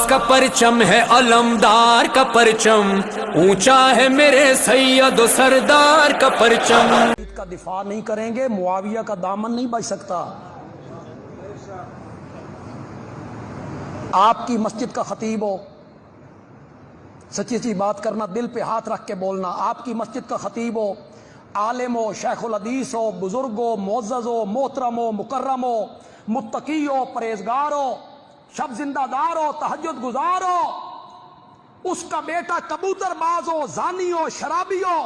عباس کا پرچم ہے علمدار کا پرچم، اونچا ہے میرے سید و سردار کا پرچم۔ کا دفاع نہیں کریں گے معاویہ کا دامن نہیں بچ سکتا۔ آپ کی مسجد کا خطیب ہو، سچی سی بات کرنا، دل پہ ہاتھ رکھ کے بولنا، آپ کی مسجد کا خطیب ہو، عالم ہو، شیخ الحدیث ہو، بزرگ ہو، معزز ہو، محترم ہو، مکرم ہو، متقی ہو، پرہیزگار ہو، شب زندہ دار ہو، تہجد گزار ہو، اس کا بیٹا کبوتر باز ہو، زانی ہو، شرابی ہو،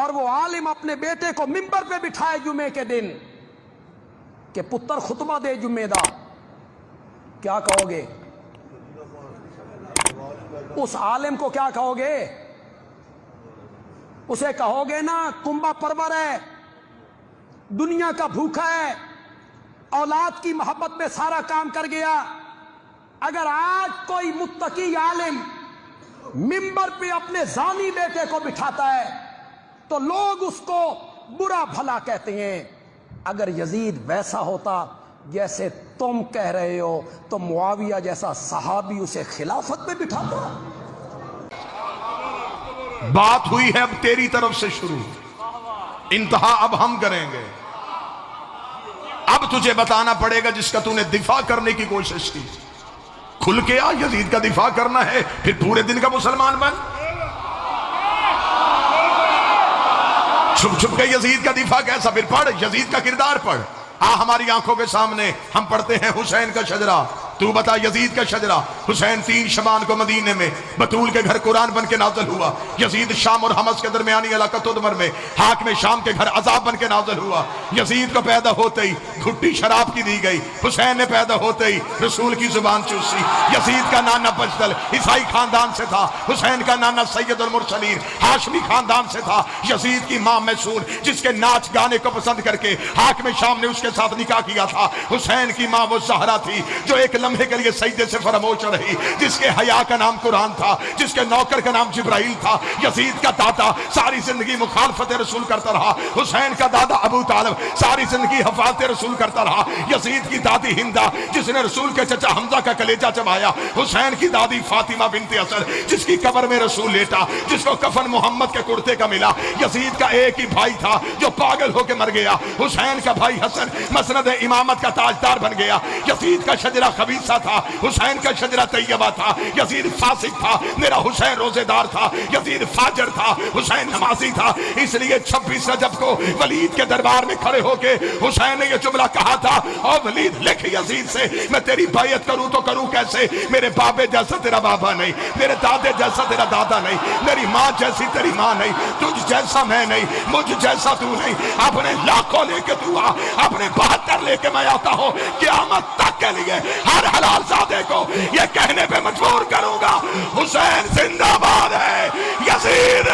اور وہ عالم اپنے بیٹے کو ممبر پہ بٹھائے جمعے کے دن کہ پتر خطبہ دے جمعے دا، کیا کہو گے؟ اس عالم کو کیا کہو گے؟ اسے کہو گے نا کنبا پرور ہے، دنیا کا بھوکا ہے، اولاد کی محبت میں سارا کام کر گیا۔ اگر آج کوئی متقی عالم ممبر پہ اپنے زانی بیٹے کو بٹھاتا ہے تو لوگ اس کو برا بھلا کہتے ہیں۔ اگر یزید ویسا ہوتا جیسے تم کہہ رہے ہو تو معاویہ جیسا صحابی اسے خلافت پہ بٹھاتا۔ بات ہوئی ہے اب تیری طرف سے شروع، انتہا اب ہم کریں گے۔ اب تجھے بتانا پڑے گا جس کا تو نے دفاع کرنے کی کوشش کی، کھل کے آ، یزید کا دفاع کرنا ہے پھر پورے دن کا مسلمان بن۔ چھپ چھپ کے یزید کا دفاع کیسا؟ پھر پڑھ یزید کا کردار پڑھ۔ ہماری آنکھوں کے سامنے ہم پڑھتے ہیں حسین کا شجرہ، تو بتا یزید کا شجرہ۔ حسین 3 شبان کو مدینے میں بطول کے گھر قرآن بن کے نازل ہوا۔ یزید شام اور حمص کے درمیانی علاقہ تدمر میں حاکم شام کے گھر عذاب بن کے نازل ہوا۔ یزید کو پیدا ہوتے ہی گھٹی شراب کی دی گئی، حسین نے پیدا ہوتے ہی رسول کی زبان چوسی۔ یزید کا نانا بجدل عیسائی خاندان سے تھا، حسین کا نانا سید المرسلین ہاشمی خاندان سے تھا۔ یزید کی ماں میسون جس کے ناچ گانے کو پسند کر کے حاکم شام نے اس کے ساتھ نکاح کیا تھا۔ حسین کی ماں وہ زہرا تھی جو ایک لمحے کے لیے سجدے سے فراموش رہی، جس کے حیا کا نام قرآن تھا، جس کے نوکر کا نام جبرائیل تھا۔ یزید کا دادا ساری زندگی مخالفت رسول کرتا رہا، حسین کا دادا ابو طالب ساری زندگی حفاظت رسول کرتا رہا۔ یزید کی دادی ہندہ جس نے رسول کے چچا حمزہ کا کلیجہ چبایا، حسین کی دادی فاطمہ بنت اسد جس کی قبر میں رسول لیٹا، جس کو کفن محمد کے کرتے کا ملا۔ یزید کا ایک ہی بھائی تھا جو پاگل ہو کے مر گیا، حسین کا بھائی حسن مسند امامت کا تاجدار بن گیا۔ یزید کا شجرہ خبیثہ تھا، حسین کا شجرہ طیبہ تھا۔ یزید فاسق تھا، میرا حسین روزے دار تھا۔ یزید فاجر تھا، حسین نمازی تھا۔ اس لیے 26 رجب کو ولید کے دربار میں کھڑے ہو کے حسین نے یہ جملہ کہا تھا، اور ولید لکھ یزید سے میں تیری بیعت کروں تو کروں کیسے؟ میرے بابے جیسا تیرا بابا نہیں، میرے دادے جیسا تیرا دادا نہیں، میری ماں جیسی تیری ماں نہیں، تجھ جیسا میں نہیں، مجھ جیسا تو نہیں۔ اپنے لاکھوں لے کے تو آ، اپنے 72 لے کے میں آتا ہوں، قیامت تک کے لیے ہر حلال زادے کو یہ کہنے پہ مجبور کروں گا، حسین زندہ باد ہے، یزید